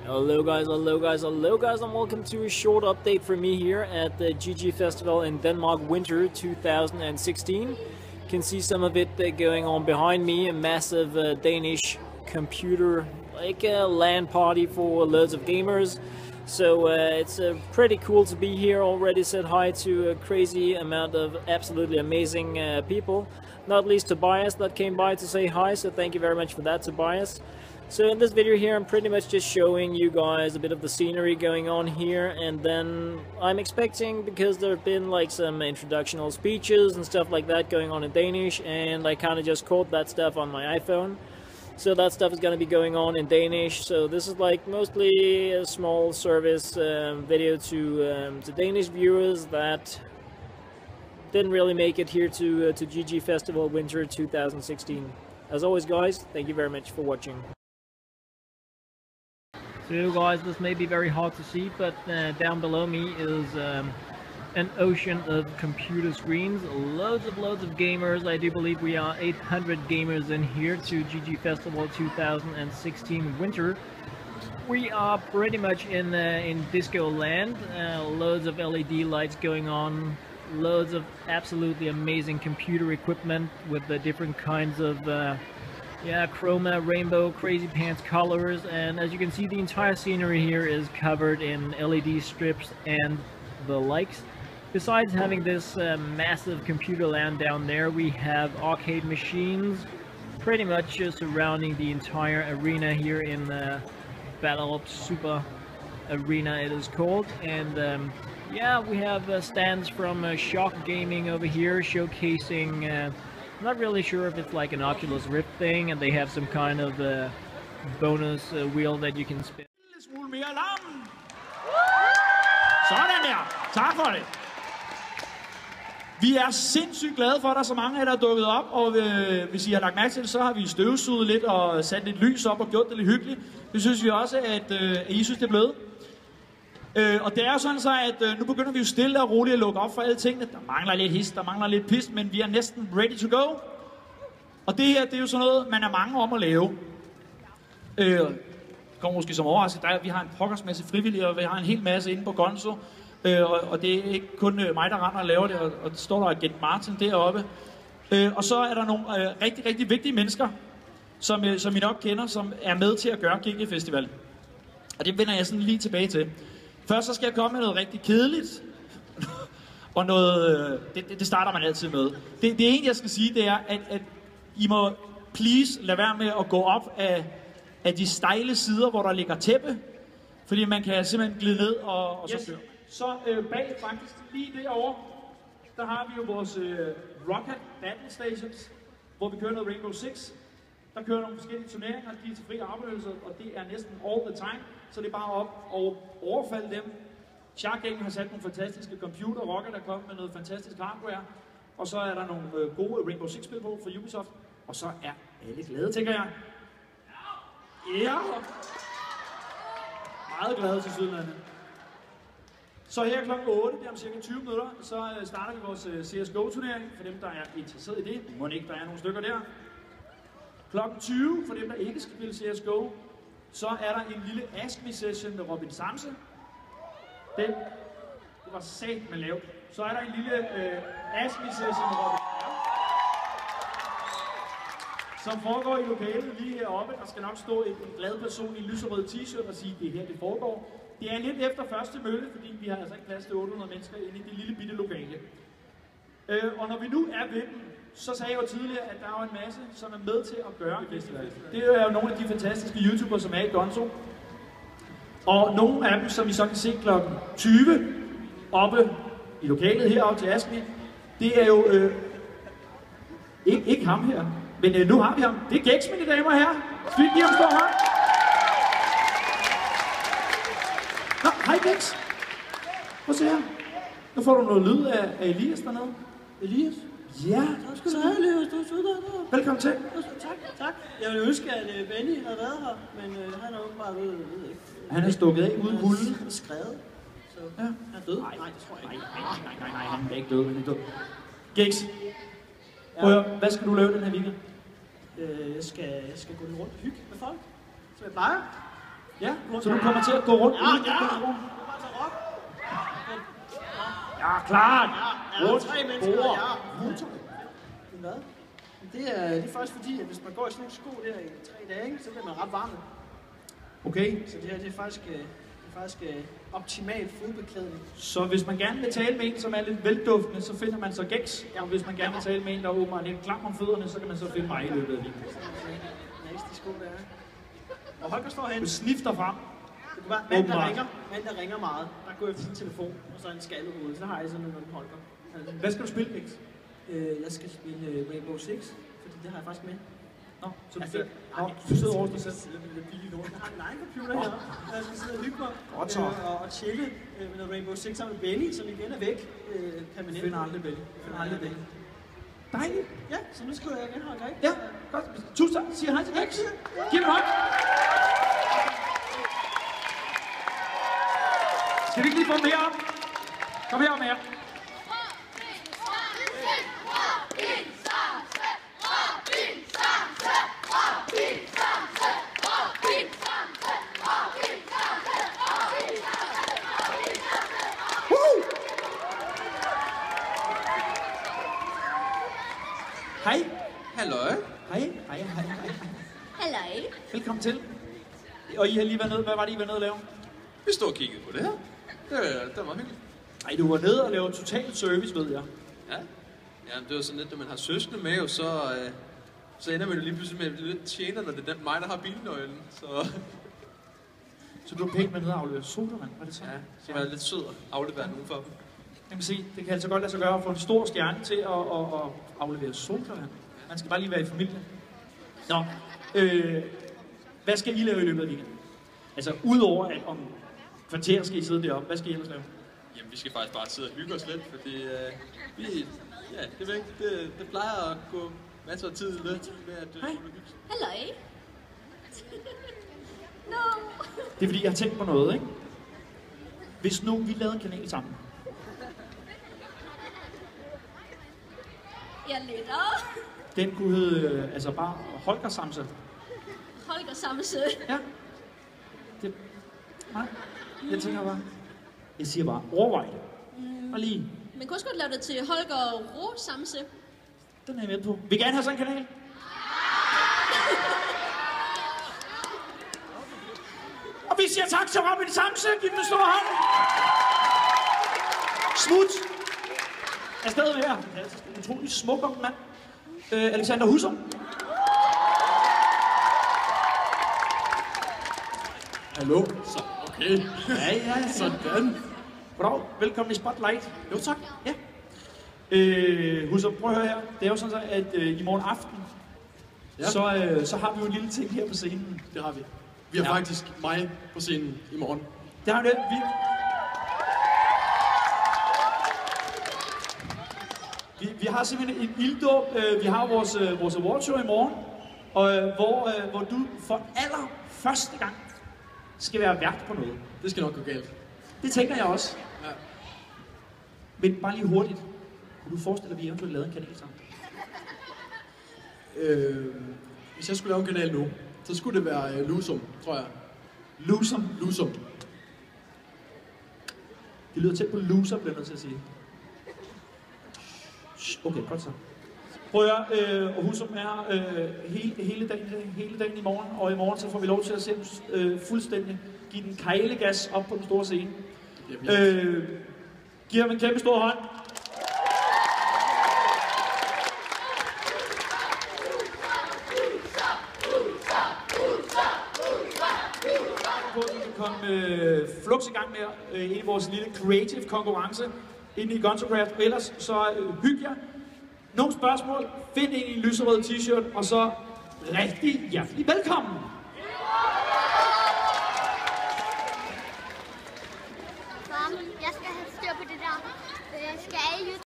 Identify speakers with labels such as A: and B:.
A: Hello guys, and welcome to a short update from me here at the GG Festival in Denmark Winter 2016. You can see some of it going on behind me, a massive Danish computer, like a LAN party for loads of gamers. So it's pretty cool to be here. Already said hi to a crazy amount of absolutely amazing people, not least Tobias that came by to say hi, so thank you very much for that, Tobias. So in this video here I'm pretty much just showing you guys a bit of the scenery going on here, and then I'm expecting, because there have been like some introductional speeches and stuff like that going on in Danish, and I kind of just caught that stuff on my iPhone. So that stuff is going to be going on in Danish, so this is like mostly a small service video to Danish viewers that didn't really make it here to GG Festival Winter 2016. As always guys, thank you very much for watching. So guys, this may be very hard to see, but down below me is an ocean of computer screens, loads of gamers. I do believe we are 800 gamers in here to GG Festival 2016 Winter. We are pretty much in disco land, loads of LED lights going on, loads of absolutely amazing computer equipment with the different kinds of chroma, rainbow, crazy pants colors, and as you can see the entire scenery here is covered in LED strips and the likes. Besides having this massive computer land down there, we have arcade machines pretty much surrounding the entire arena here in Ballerup Super Arena it is called, and yeah, we have stands from Shock Gaming over here showcasing I'm not really sure if it's like an Oculus Rift thing, and they have some kind of bonus wheel that you can spin.
B: Sådan der. Tak for det. Vi er sindssygt glade for, at der er så mange af jer, der er dukket op, og hvis I har lagt mærke til det, så har vi støvsuget lidt og sat lidt lys op og gjort det lidt hyggeligt. Det synes vi også, at I synes, det er blevet. Og det er jo sådan så, at nu begynder vi jo stille og roligt at lukke op for alle tingene. Der mangler lidt hist, der mangler lidt pist, men vi er næsten ready to go. Og det her, det er jo sådan noget, man er mange om at lave. Det kommer måske som overraskelse, vi har en pokkersmasse frivillige, og vi har en hel masse inde på Gonzo. Og det er ikke kun mig, der render og laver det, og det står der Agent Martin deroppe. Og så er der nogle rigtig vigtige mennesker, som I nok kender, som er med til at gøre GG Festival. Og det vender jeg sådan lige tilbage til. Først så skal jeg komme med noget rigtig kedeligt, og noget, det starter man altid med. Det ene jeg skal sige, det er, at I må please lade være med at gå op af de stejle sider, hvor der ligger tæppe, fordi man kan simpelthen glide ned og så dør. Så bag faktisk lige derovre, der har vi jo vores Rocket Battle Stations, hvor vi kører noget Rainbow Six. Der kører nogle forskellige turneringer, de er til fri afbenyttelse, og det er næsten all the time, så det er bare op og overfalde dem. Shark Gaming har sat nogle fantastiske computer, Rocket er kommet med noget fantastisk hardware, og så er der nogle gode Rainbow Six spil på fra Ubisoft, og så er alle glade, tænker jeg. Ja! Meget glade til Sydlandet. Så her kl. 8, det er om cirka 20 minutter, så starter vi vores CSGO-turnering, for dem der er interesseret i det. Må ikke, der er nogle stykker der. Klokken 20, for dem der ikke skal spille CSGO, så er der en lille Ask Me Session med Robin Samse. Det var sat med lavt. Så er der en lille Ask Me Session med Robin som foregår i lokalet lige heroppe. Der skal nok stå en glad person i en lyserød t-shirt og sige, det er her det foregår. Det er lidt efter første mølle, fordi vi har altså ikke plads til 800 mennesker inde i det lille bitte lokale. Og når vi nu er ved dem, så sagde jeg jo tidligere, at der er en masse, som er med til at gøre festivalen. Det er jo nogle af de fantastiske YouTubere, som er i Gonzo. Og nogle af dem, som I så kan se kl. 20 oppe i lokalet heroppe til Askmi, det er jo ikke ham her, men nu har vi ham. Det er Gex, mine damer og herrer. Skal vi give ham stor hånd? Nå, hej Gex. Prøv at se her. Nu får du noget lyd af Elias dernede. Elias? Ja, tak skal du have, Elias. Du er sød der. Velkommen til.
C: Tak. Jeg ville ønske, at Benny havde været her, men han er åbenbart ved, jeg ved ikke.
B: Han er stukket af uden kulden.
C: Han er skrevet. Så
B: ja.
C: Han er død? Nej, det tror jeg ikke.
B: Nej, han er ikke død. Han er død. Gex, hvad skal du lave den her weekend?
C: Jeg skal gå lidt rundt og hygge med folk, som jeg plejer.
B: Ja, så du kommer til at gå rundt uden det rum. Ja, klart.
C: Ja, 3 mennesker, ja. Hvad? Det er faktisk fordi, at hvis man går i sådan nogle sko der i 3 dage, ikke, så bliver man ret varm.
B: Okay.
C: Så det her det er faktisk optimal fodbeklædning.
B: Så hvis man gerne vil tale med en, som er lidt velduftende, så finder man så gæks. Og hvis man gerne vil tale med en, der åbenbart lidt klam om fødderne, så kan man så finde mig i løbet af weekenden.
C: Næste sko der er. Og Holger står herinde.
B: Du snifter frem.
C: Det kunne være mand, der ringer meget. Der går efter sin telefon, og så en skalle hoved. Så har jeg sådan noget Holger. Altså,
B: Hvad skal du spille, Bix?
C: Jeg skal spille Rainbow Six, fordi det har jeg faktisk med.
B: Nå, så
C: Altså,
B: du sidder over dig selv.
C: Jeg har en egen computer her, og jeg skal sidde og hygge mig og chille med noget Rainbow Six sammen med Benny, som igen er væk permanent.
B: Finder aldrig Benny. Dejligt.
C: Ja, så nu skriver jeg igen, Holger, ikke?
B: Ja, godt. Tusind tak. Siger hej til Bix. Giv mig en hånd. Skal vi ikke lige få mere op? Kom herop med jer. Hej.
D: Halløj.
B: Hej.
E: Halløj.
B: Velkommen til. Og I har lige været nede. Hvad var det, I var nede at lave?
D: Vi står og kiggede på det her. Det var meget hyggeligt.
B: Ej, du var nede og lave total service, ved jeg.
D: Ja. Ja, det var sådan lidt, når man har søskende med, jo, så ender man jo lige pludselig med at blive lidt tjener, når det er mig, der har bilnøglen.
B: Så du var pænt med nede og aflevere sodavand, var det så?
D: Ja, så var jeg lidt sød at aflevere nogen for dem.
B: Jamen se, det kan altså godt lade sig gøre at få en stor stjerne til at aflevere sodavand. Man skal bare lige være i familie. Nå, hvad skal I lave i løbet af weekenden? Altså, udover at om kvarter skal I sidde deroppe, hvad skal I ellers lave?
D: Jamen, vi skal faktisk bare sidde og hygge os lidt, fordi det er væk. Det plejer at gå masser af tid lidt med at hygge.
E: Halløj. No.
B: Det er fordi, jeg har tænkt på noget, ikke? Hvis nu vi lavede en kanal sammen.
E: Jeg lytter.
B: Den kunne hedde, altså bare Holger Samse.
E: Holger Samse.
B: Ja. Det, nej, jeg tænker bare. Jeg siger bare, overvej det. Og lige.
E: Man kunne også godt lave det til Holger Ro Samse.
B: Den er jeg med på. Vil I gerne have sådan en kanal? Og vi siger tak til Robin Samse. Giv dem en stor hånd. Smut. Afsted med jer. Det er en utrolig smuk ung mand. Alexander Husum.
D: Hallo? Så, okay.
B: Ja.
D: Sådan.
B: Goddag. Velkommen i Spotlight.
D: Jo, tak.
B: Ja. Husum, prøv at høre her. Det er jo sådan, at i morgen aften,
F: Ja.
B: så har vi jo en lille ting her på scenen.
F: Det har vi. Vi har
B: Ja.
F: faktisk mig på scenen i morgen.
B: Det har vi det. Vi har simpelthen en ilddåb. Vi har vores awardshow i morgen, og hvor du for allerførste gang skal være vært på noget.
F: Det skal nok gå galt.
B: Det tænker jeg også.
F: Ja.
B: Men bare lige hurtigt. Kunne du forestille dig, at vi eventuelt lavede en kanal sammen?
F: Hvis jeg skulle lave en kanal nu, så skulle det være Lusum, tror jeg.
B: Lusum. Det lyder tæt på loser, bliver jeg nødt til at sige. Okay, godt så. Prøv at høre, og Husum er hele dagen i morgen, og i morgen så får vi lov til at se fuldstændig give den kejlegas op på den store scene. Giv ham en kæmpe stor hånd. Vi kan komme flux i gang med i vores lille creative konkurrence inde i Guntercraft. Ellers så hyg jer. Nogle spørgsmål, find en i en lyserød t-shirt, og så rigtig hjertelig velkommen!